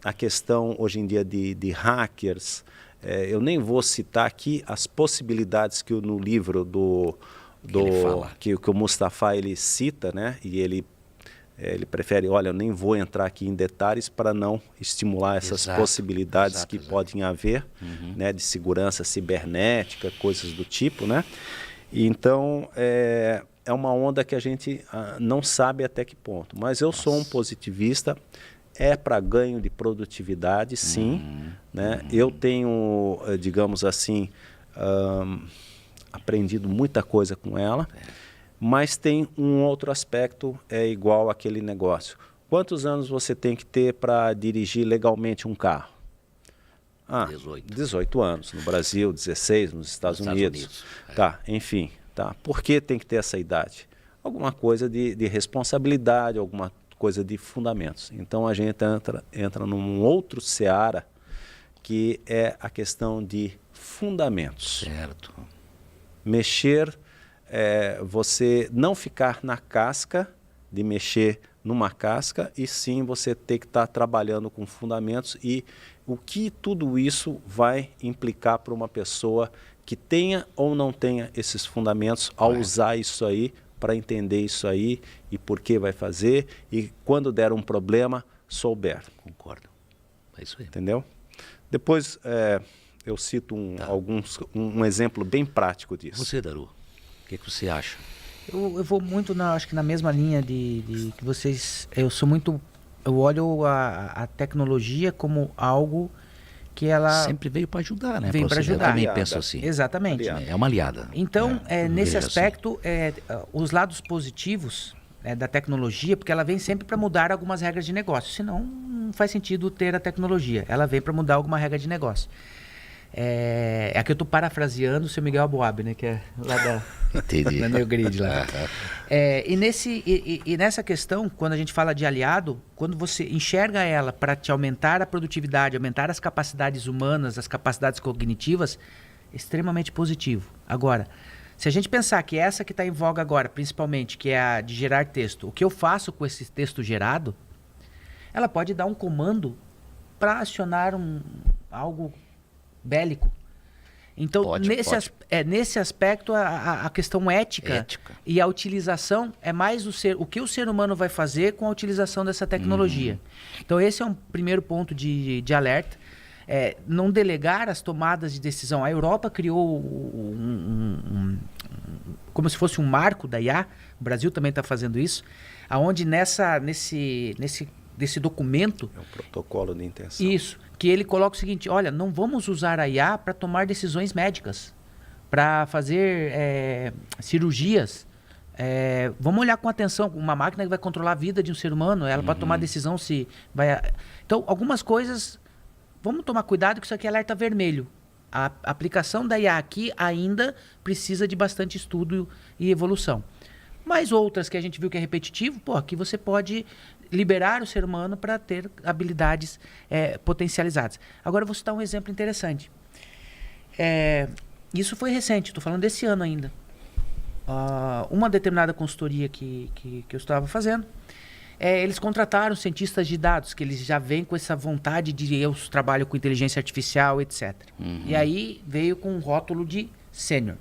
a questão hoje em dia de hackers. Eu nem vou citar aqui as possibilidades que no livro que o Mustafa ele cita, né? E ele prefere, olha, eu nem vou entrar aqui em detalhes para não estimular essas possibilidades que podem haver, né? De segurança cibernética, coisas do tipo, né? E então, é uma onda que a gente não sabe até que ponto. Mas eu sou um positivista, para ganho de produtividade, sim. Né? Eu tenho, digamos assim, aprendido muita coisa com ela. Mas tem um outro aspecto igual àquele negócio. Quantos anos você tem que ter para dirigir legalmente um carro? 18 anos. No Brasil, 16 nos Estados Unidos. Tá, enfim. Tá. Por que tem que ter essa idade? Alguma coisa de responsabilidade, alguma coisa de fundamentos. Então a gente entra num outro seara que é a questão de fundamentos. Certo. Mexer, você não ficar na casca, de mexer numa casca, e sim você ter que estar trabalhando com fundamentos e o que tudo isso vai implicar para uma pessoa que tenha ou não tenha esses fundamentos ao usar isso aí, para entender isso aí e por que vai fazer e quando der um problema, souber. Concordo. É isso aí. Entendeu? Depois eu cito um exemplo bem prático disso. Você, Daru, o que você acha? Eu vou muito, acho que na mesma linha de que vocês... Eu olho a tecnologia como algo que ela... Sempre veio para ajudar, né? Vem para ajudar. Eu também penso assim. Exatamente. É uma aliada. Então, nesse aspecto, assim. os lados positivos da tecnologia, porque ela vem sempre para mudar algumas regras de negócio. Senão, não faz sentido ter a tecnologia. Ela vem para mudar alguma regra de negócio. Aqui eu estou parafraseando o seu Miguel Aboab, né? Que é lá da New Grid lá. E nessa questão, quando a gente fala de aliado, quando você enxerga ela para te aumentar a produtividade, aumentar as capacidades humanas, as capacidades cognitivas, extremamente positivo. Agora, se a gente pensar que essa que está em voga agora, principalmente, que é a de gerar texto, o que eu faço com esse texto gerado, ela pode dar um comando para acionar algo bélico. Então, nesse aspecto, a questão ética e a utilização é mais o que o ser humano vai fazer com a utilização dessa tecnologia. Então, esse é um primeiro ponto de alerta. Não delegar as tomadas de decisão. A Europa criou como se fosse um marco da IA, o Brasil também está fazendo isso, aonde nesse documento... É um protocolo de intenção. Isso, que ele coloca o seguinte, olha, não vamos usar a IA para tomar decisões médicas, para fazer cirurgias. Vamos olhar com atenção, uma máquina que vai controlar a vida de um ser humano, ela pode tomar decisão se vai... Então, algumas coisas, vamos tomar cuidado que isso aqui é alerta vermelho. A aplicação da IA aqui ainda precisa de bastante estudo e evolução. Mas outras que a gente viu que é repetitivo, aqui você pode liberar o ser humano para ter habilidades potencializadas. Agora eu vou citar um exemplo interessante. Isso foi recente, estou falando desse ano ainda. Uma determinada consultoria que eu estava fazendo, eles contrataram cientistas de dados, que eles já vêm com essa vontade de eu trabalho com inteligência artificial, etc. E aí veio com um rótulo de sênior.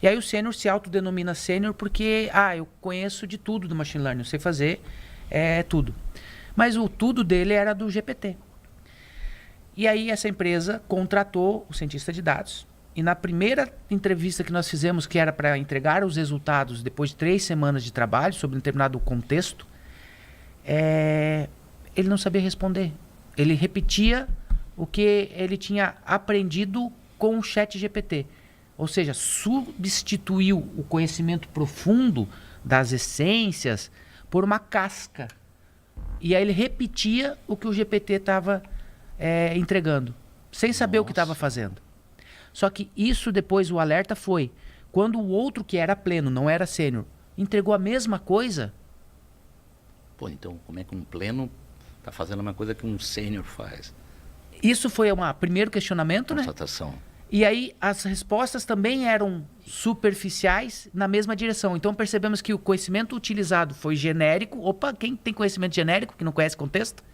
E aí o sênior se autodenomina sênior porque, eu conheço de tudo do machine learning, eu sei fazer tudo. Mas o tudo dele era do GPT. E aí essa empresa contratou o cientista de dados. E na primeira entrevista que nós fizemos, que era para entregar os resultados depois de 3 semanas de trabalho sobre um determinado contexto, ele não sabia responder. Ele repetia o que ele tinha aprendido com o ChatGPT. Ou seja, substituiu o conhecimento profundo das essências por uma casca. E aí ele repetia o que o GPT estava entregando, sem saber o que estava fazendo. Só que isso depois, o alerta foi, quando o outro que era pleno, não era sênior, entregou a mesma coisa. Então como é que um pleno está fazendo uma coisa que um sênior faz? Isso foi um primeiro questionamento, constatação. E aí as respostas também eram superficiais na mesma direção. Então percebemos que o conhecimento utilizado foi genérico. Opa, quem tem conhecimento genérico, que não conhece contexto?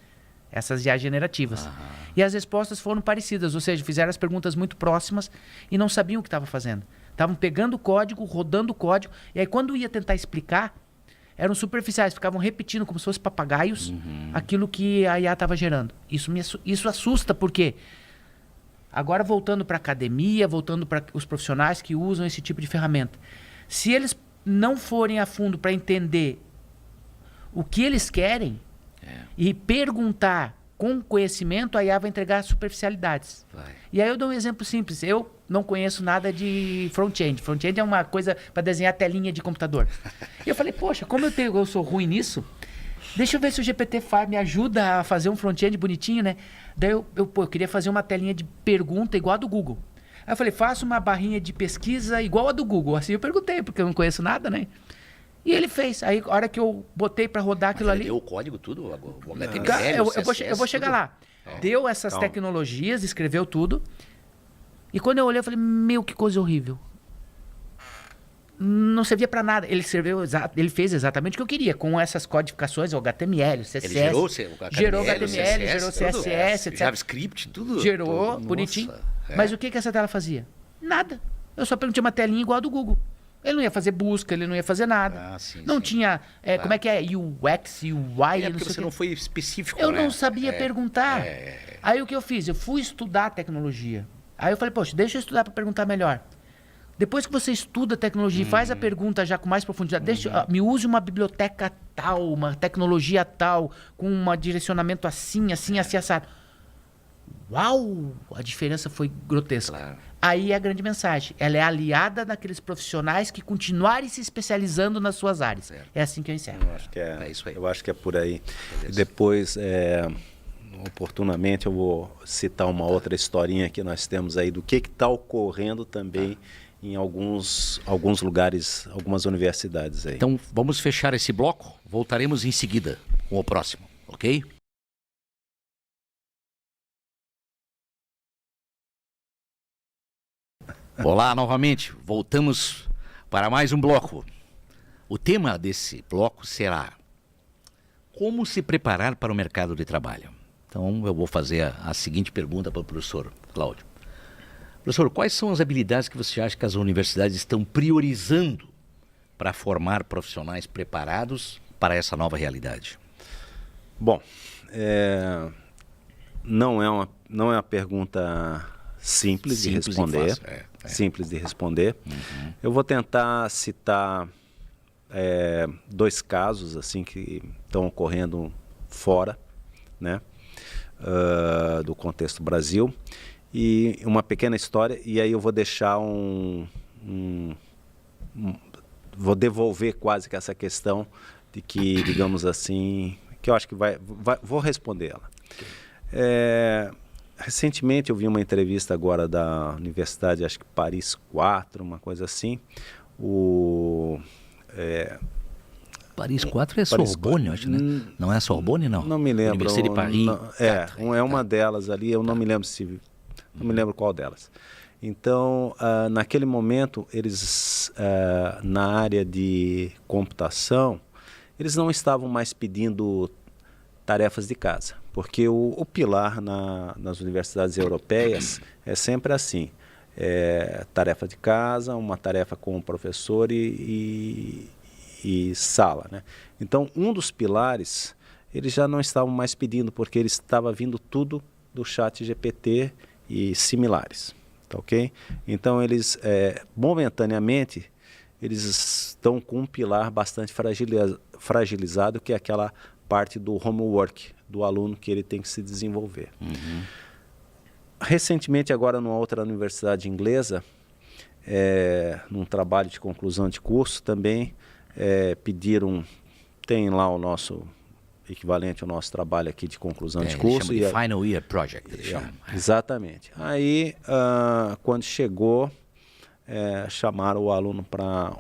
Essas IA generativas. E as respostas foram parecidas, ou seja, fizeram as perguntas muito próximas e não sabiam o que estavam fazendo. Estavam pegando o código, rodando o código, e aí quando ia tentar explicar, eram superficiais, ficavam repetindo como se fossem papagaios aquilo que a IA estava gerando. Isso assusta, porque... Agora voltando para a academia, voltando para os profissionais que usam esse tipo de ferramenta. Se eles não forem a fundo para entender o que eles querem e perguntar com conhecimento, a IA vai entregar superficialidades. Vai. E aí eu dou um exemplo simples. Eu não conheço nada de front-end. Front-end é uma coisa para desenhar telinha de computador. E eu falei, poxa, como eu sou ruim nisso, deixa eu ver se o GPT me ajuda a fazer um front-end bonitinho, né? Daí eu queria fazer uma telinha de pergunta igual a do Google. Aí eu falei, faça uma barrinha de pesquisa igual a do Google. Assim eu perguntei, porque eu não conheço nada, né? E ele fez. Aí, a hora que eu botei para rodar aquilo ali... Deu o código, tudo? O HTML, eu vou chegar lá. Deu essas tecnologias, escreveu tudo. E quando eu olhei, eu falei, meu, que coisa horrível. Não servia para nada. Ele fez exatamente o que eu queria, com essas codificações, o HTML, o CSS. Ele gerou HTML, gerou CSS, etc. JavaScript, tudo. Gerou, tudo. bonitinho. Nossa, Mas o que essa tela fazia? Nada. Eu só perguntei uma telinha igual a do Google. Ele não ia fazer busca, ele não ia fazer nada. Não tinha, como é que é, UX, UI, não sei você o não foi específico, Eu né? não sabia perguntar. Aí o que eu fiz? Eu fui estudar tecnologia. Aí eu falei, poxa, deixa eu estudar para perguntar melhor. Depois que você estuda a tecnologia e faz a pergunta já com mais profundidade, me use uma biblioteca tal, uma tecnologia tal, com um direcionamento assim, assado. Uau! A diferença foi grotesca. Claro. Aí é a grande mensagem. Ela é aliada daqueles profissionais que continuarem se especializando nas suas áreas. Certo. É assim que eu encerro. Eu acho que é isso aí. Eu acho que é por aí. E depois, oportunamente, eu vou citar uma outra historinha que nós temos aí do que está ocorrendo também em alguns lugares, algumas universidades aí. Então, vamos fechar esse bloco. Voltaremos em seguida com o próximo, ok? Olá, novamente. Voltamos para mais um bloco. O tema desse bloco será como se preparar para o mercado de trabalho. Então, eu vou fazer a seguinte pergunta para o professor Cláudio. Professor, quais são as habilidades que você acha que as universidades estão priorizando para formar profissionais preparados para essa nova realidade? Bom, não é uma pergunta simples de responder. Simples de responder. Eu vou tentar citar 2 casos assim que estão ocorrendo fora, né, do contexto Brasil, e uma pequena história, e aí eu vou deixar vou devolver quase que essa questão de que, digamos assim, que eu acho que vou responder ela. Recentemente eu vi uma entrevista agora da Universidade, acho que Paris 4, uma coisa assim. Paris 4 é Sorbonne, acho, né? Não é Sorbonne, não? Não me lembro. Universidade de Paris. É uma delas ali, eu não me lembro não me lembro qual delas. Então, naquele momento, eles, na área de computação, eles não estavam mais pedindo tarefas de casa, porque o pilar nas universidades europeias é sempre assim, tarefa de casa, uma tarefa com o professor e sala, né? Então, um dos pilares, eles já não estavam mais pedindo, porque ele estava vindo tudo do ChatGPT e similares, tá ok? Então, eles, momentaneamente, eles estão com um pilar bastante fragilizado, que é aquela parte do homework do aluno que ele tem que se desenvolver. Recentemente, agora numa outra universidade inglesa, num trabalho de conclusão de curso, também pediram, tem lá o nosso equivalente ao nosso trabalho aqui de conclusão de curso. Chama de Final Year Project, eles chamam. Exatamente. Aí, quando chegou, chamaram o aluno para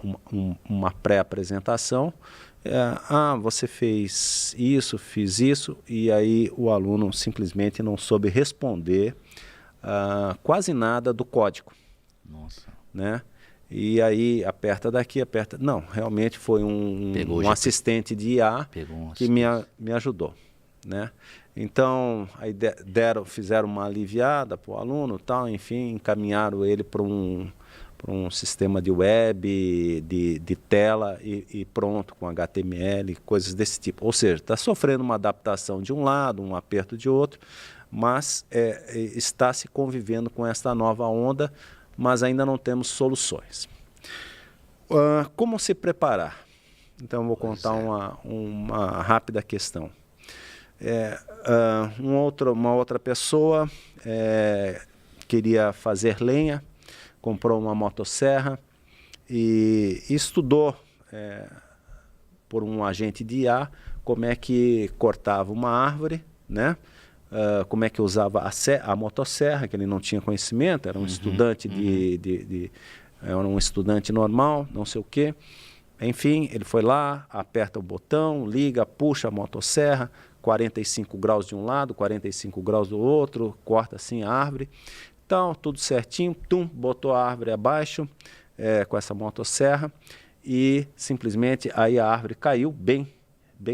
uma pré-apresentação. Você fez isso, fiz isso, e aí o aluno simplesmente não soube responder quase nada do código. Nossa. Né? E aí aperta daqui, aperta... Não, realmente foi um assistente de IA que me ajudou. Né? Então, aí fizeram uma aliviada para o aluno, tal, enfim, encaminharam ele para um sistema de web, de tela e pronto, com HTML, coisas desse tipo. Ou seja, está sofrendo uma adaptação de um lado, um aperto de outro, mas está se convivendo com esta nova onda, mas ainda não temos soluções. Como se preparar? Então, eu vou contar uma rápida questão. Uma outra pessoa queria fazer lenha, comprou uma motosserra e estudou por um agente de IA como é que cortava uma árvore, né? Como é que usava a motosserra, que ele não tinha conhecimento, era um estudante era um estudante normal, não sei o quê. Enfim, ele foi lá, aperta o botão, liga, puxa a motosserra, 45 graus de um lado, 45 graus do outro, corta assim a árvore. Então, tudo certinho, botou a árvore abaixo com essa motosserra e simplesmente aí a árvore caiu bem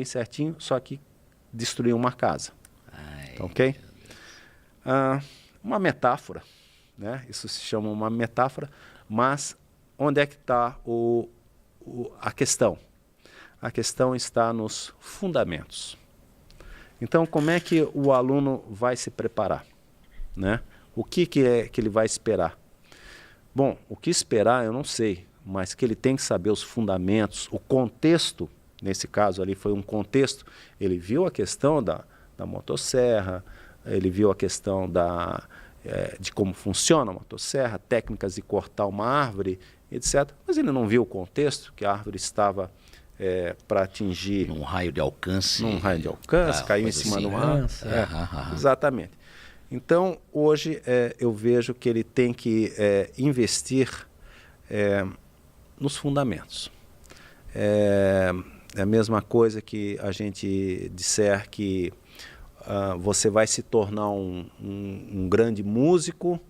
certinho, só que destruiu uma casa. Tá, ok? Uma metáfora, né? Isso se chama uma metáfora, mas onde é que está a questão? A questão está nos fundamentos. Então, como é que o aluno vai se preparar, né? O que é que ele vai esperar? Bom, o que esperar eu não sei, mas que ele tem que saber os fundamentos, o contexto. Nesse caso ali foi um contexto. Ele viu a questão da motosserra, ele viu a questão de como funciona a motosserra, técnicas de cortar uma árvore, etc. Mas ele não viu o contexto, que a árvore estava para atingir... Num raio de alcance. Caiu em cima do ar. Exatamente. Então, hoje eu vejo que ele tem que investir nos fundamentos. É a mesma coisa que a gente disser que você vai se tornar um grande músico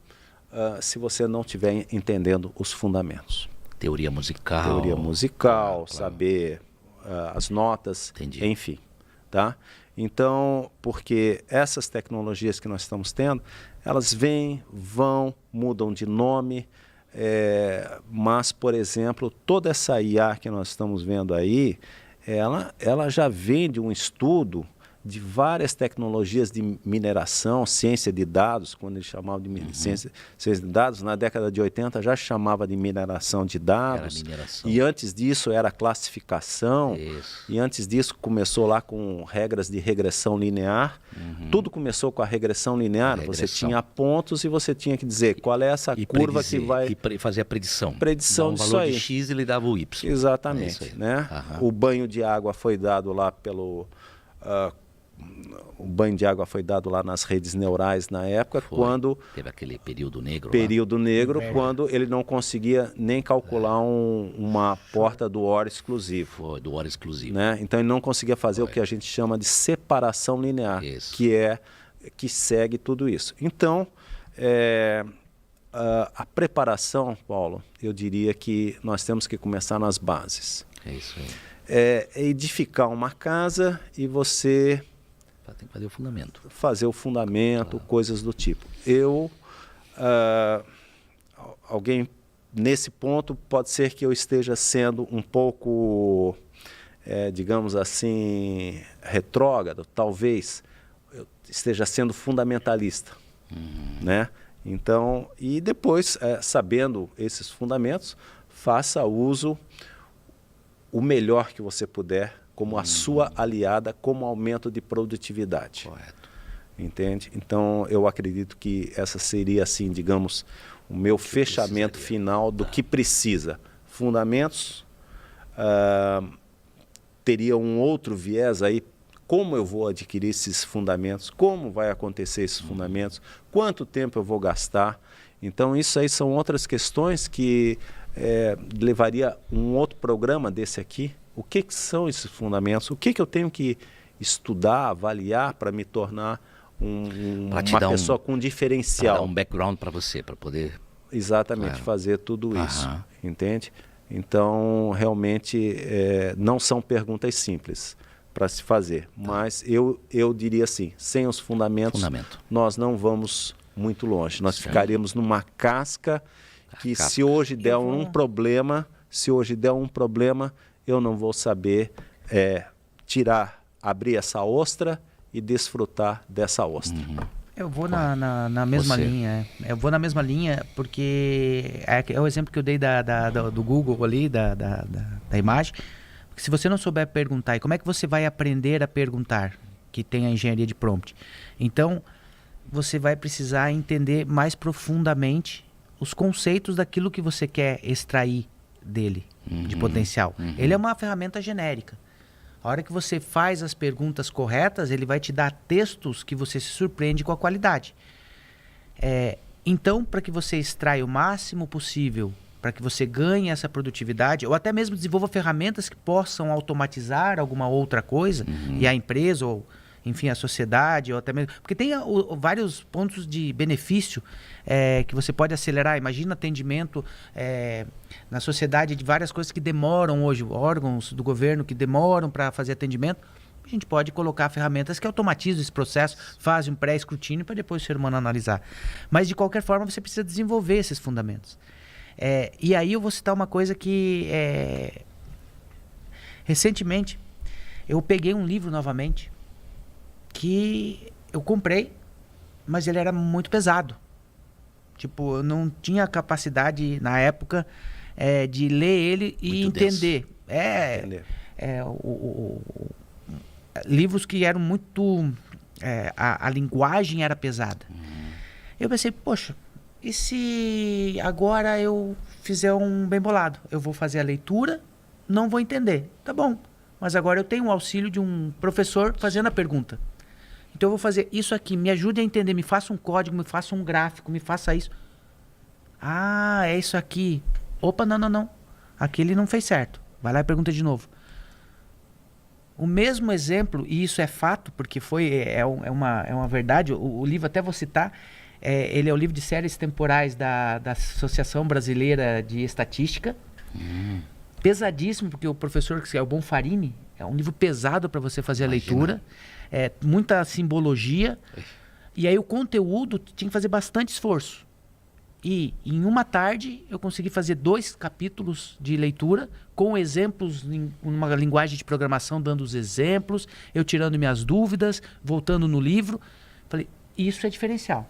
se você não estiver entendendo os fundamentos. Teoria musical. Teoria musical, saber as notas, Entendi. Enfim. Tá? Então, porque essas tecnologias que nós estamos tendo, elas vêm, vão, mudam de nome, mas, por exemplo, toda essa IA que nós estamos vendo aí, ela já vem de um estudo de várias tecnologias de mineração, ciência de dados, quando eles chamavam de ciência de dados, na década de 80 já chamava de mineração de dados. E antes disso era classificação. Isso. E antes disso começou lá com regras de regressão linear. Tudo começou com a regressão linear. Você tinha pontos e você tinha que dizer qual é essa curva que vai... E fazer a predição. Predição disso aí. O valor de X ele dava o Y. Exatamente. Né? O banho de água foi dado lá pelo... o banho de água foi dado lá nas redes neurais na época, quando... Teve aquele período negro quando ele não conseguia nem calcular uma porta do OR exclusivo. Foi, do OR exclusivo. Né? Então ele não conseguia fazer o que a gente chama de separação linear, que segue tudo isso. Então, a preparação, Paulo, eu diria que nós temos que começar nas bases. É isso aí. Edificar uma casa e você... Tem que fazer o fundamento. Fazer o fundamento, coisas do tipo. Alguém nesse ponto, pode ser que eu esteja sendo um pouco, digamos assim, retrógrado, talvez eu esteja sendo fundamentalista, né? Então, e depois, sabendo esses fundamentos, faça uso o melhor que você puder, como a sua aliada, como aumento de produtividade. Correto. Entende? Então, eu acredito que essa seria, assim, digamos, o meu fechamento final do que precisa. Fundamentos, teria um outro viés aí, como eu vou adquirir esses fundamentos, como vai acontecer esses fundamentos, quanto tempo eu vou gastar. Então, isso aí são outras questões que levaria um outro programa desse aqui. O que são esses fundamentos? O que eu tenho que estudar, avaliar para me tornar uma pessoa com diferencial? Para dar um background para você, para poder... Exatamente, fazer tudo isso, entende? Então, realmente, não são perguntas simples para se fazer, mas eu diria assim, sem os fundamentos, nós não vamos muito longe. Nós ficaremos numa casca que se hoje der um problema, eu não vou saber abrir essa ostra e desfrutar dessa ostra. Eu vou na mesma linha. Eu vou na mesma linha porque é o exemplo que eu dei do Google ali, da imagem. Porque se você não souber perguntar, e como é que você vai aprender a perguntar? que tem a engenharia de prompt. Então, você vai precisar entender mais profundamente os conceitos daquilo que você quer extrair dele, de potencial. Ele é uma ferramenta genérica. A hora que você faz as perguntas corretas, ele vai te dar textos que você se surpreende com a qualidade. Então, para que você extraia o máximo possível, para que você ganhe essa produtividade, ou até mesmo desenvolva ferramentas que possam automatizar alguma outra coisa, e a empresa, ou enfim, a sociedade, ou até mesmo... Porque tem vários pontos de benefício que você pode acelerar. Imagina atendimento na sociedade de várias coisas que demoram hoje, órgãos do governo que demoram para fazer atendimento. A gente pode colocar ferramentas que automatizam esse processo, fazem um pré-escrutínio para depois o ser humano analisar. Mas, de qualquer forma, você precisa desenvolver esses fundamentos. E aí eu vou citar uma coisa que... recentemente, eu peguei um livro novamente que eu comprei, mas ele era muito pesado. Tipo, eu não tinha capacidade, na época, de ler ele e Muito entender. Livros que eram muito... a linguagem era pesada. Eu pensei, poxa, e se agora eu fizer um bem bolado? Eu vou fazer a leitura, não vou entender. Tá bom, mas agora eu tenho o auxílio de um professor fazendo a pergunta. Então eu vou fazer isso aqui, me ajude a entender, me faça um código, me faça um gráfico, me faça isso. Ah, é isso aqui. Opa, não. Aquele não fez certo. Vai lá e pergunta de novo. O mesmo exemplo, e isso é fato, porque é uma verdade, o livro, até vou citar, ele é o livro de séries temporais da Associação Brasileira de Estatística. Pesadíssimo, porque o professor, que é o Bonfarini, é um livro pesado para você fazer a leitura. Muita simbologia. E aí o conteúdo tinha que fazer bastante esforço. E em uma tarde eu consegui fazer 2 capítulos de leitura com exemplos em uma linguagem de programação, dando os exemplos, eu tirando minhas dúvidas, voltando no livro. Falei, isso é diferencial.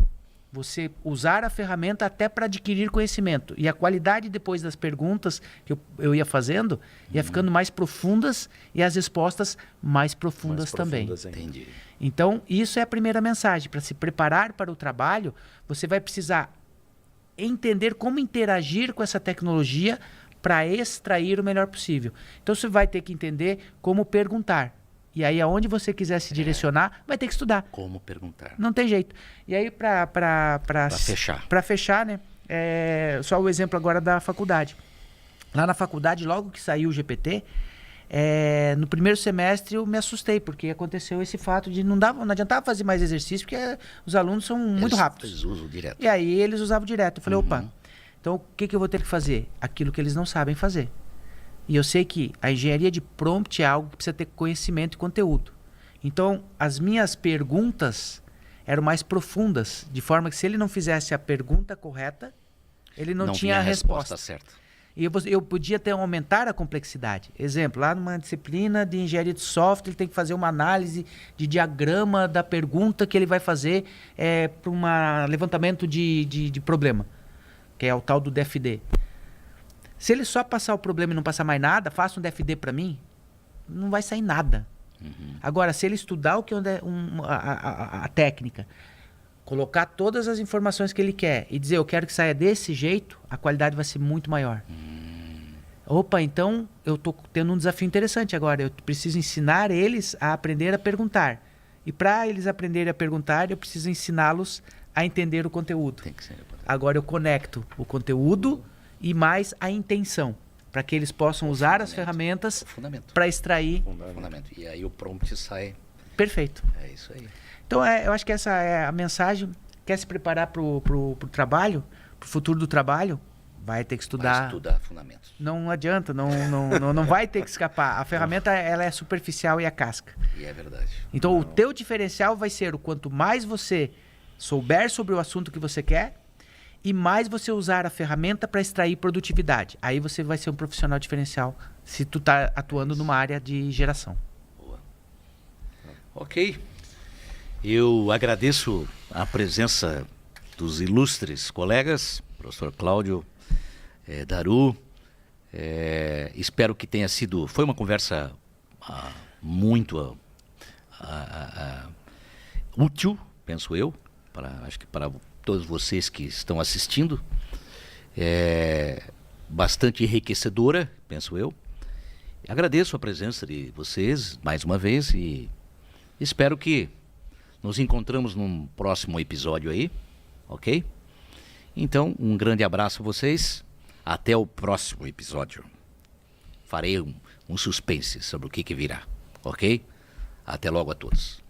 Você usar a ferramenta até para adquirir conhecimento. E a qualidade depois das perguntas que eu ia fazendo ia ficando mais profundas e as respostas mais profundas também. Entendi. Então, isso é a primeira mensagem. Para se preparar para o trabalho, você vai precisar entender como interagir com essa tecnologia para extrair o melhor possível. Então, você vai ter que entender como perguntar. E aí, aonde você quiser se direcionar, vai ter que estudar. Como perguntar. Não tem jeito. E aí, para fechar, né? Só o exemplo agora da faculdade. Lá na faculdade, logo que saiu o GPT, no primeiro semestre eu me assustei, porque aconteceu esse fato de não adiantava fazer mais exercício, porque os alunos são muito rápidos. Eles usam direto. E aí eles usavam direto. Eu falei, opa, então o que eu vou ter que fazer? Aquilo que eles não sabem fazer. E eu sei que a engenharia de prompt é algo que precisa ter conhecimento e conteúdo. Então, as minhas perguntas eram mais profundas, de forma que se ele não fizesse a pergunta correta, ele não tinha a resposta certa. E eu podia até aumentar a complexidade. Exemplo, lá numa disciplina de engenharia de software, ele tem que fazer uma análise de diagrama da pergunta que ele vai fazer para um levantamento de problema, que é o tal do DFD. Se ele só passar o problema e não passar mais nada, faça um DFD para mim, não vai sair nada. Agora, se ele estudar o que a técnica, colocar todas as informações que ele quer e dizer eu quero que saia desse jeito, a qualidade vai ser muito maior. Opa, então eu estou tendo um desafio interessante agora. Eu preciso ensinar eles a aprender a perguntar. E para eles aprenderem a perguntar, eu preciso ensiná-los a entender o conteúdo. Tem que ser. Agora eu conecto o conteúdo e mais a intenção, para que eles possam usar as ferramentas para extrair. Fundamento. E aí o prompt sai. Perfeito. É isso aí. Então eu acho que essa é a mensagem. Quer se preparar para o trabalho, para o futuro do trabalho? Vai ter que estudar. Vai estudar fundamentos. Não adianta, não vai ter que escapar. A ferramenta ela é superficial e é casca. E é verdade. Então o teu diferencial vai ser o quanto mais você souber sobre o assunto que você quer e mais você usar a ferramenta para extrair produtividade. Aí você vai ser um profissional diferencial se tu tá atuando numa área de geração. Boa. Ok. Eu agradeço a presença dos ilustres colegas, professor Cláudio, Daru. Espero que tenha sido... Foi uma conversa muito útil, penso eu, acho que para todos vocês que estão assistindo, bastante enriquecedora, penso eu. Agradeço a presença de vocês mais uma vez e espero que nos encontramos num próximo episódio aí, ok? Então, um grande abraço a vocês. Até o próximo episódio. Farei um suspense sobre o que virá, ok? Até logo a todos.